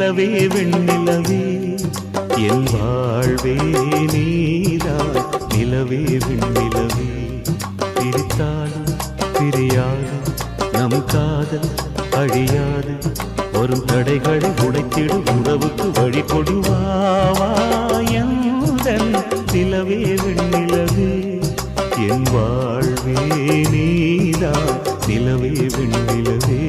நிலவே வெண்ணிலவே என் வாழ்வே நீதான் நிலவே வெண்ணிலவே பிரித்தாலும் பிரியாது நம் காதல் அழியாது வரும் தடைகளை உடைத்திடும் உறவுக்கு வழி கொடுவாயந்தன் நிலவே வெண்ணிலவே என் வாழ்வே நீதான் நிலவே வெண்ணிலவே